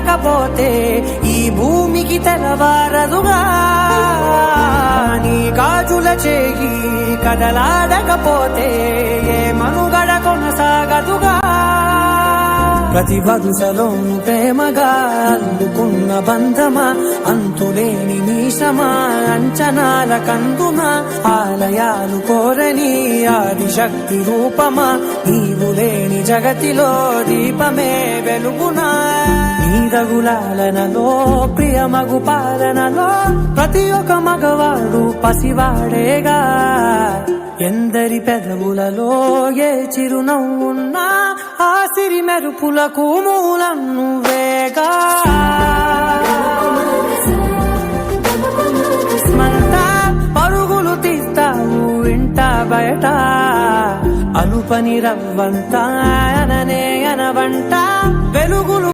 లేకపోతే ఈ భూమికి తెలవారదుగా నీ గాజుల చేయి కదలాడకపోతే ఏ మనుగడ కొనసాగదుగా ప్రతి వరుసలోను ప్రేమగా అల్లుకున్న బంధమా అంతులేని మీసమా అంచనాల కందుమా ఆలయాలు కోరని ఆదిశక్తి రూపమా నీవు లేని జగతిలో దీపమే వెలుగునా నీరగులాలనలో ప్రియమగు పాలనలో ప్రతి ఒక్క మగవాడు పసివాడేగా ఎందరి పెదవులలో ఏ చిరునవ్వున్నా ఆ సిరి మెరుపులకు మూలం నువ్వేగా మనతా పరుగులు తీస్తావు ఇంట బయట అలుపని రవ్వంతా అననే అనవంట వెలుగులు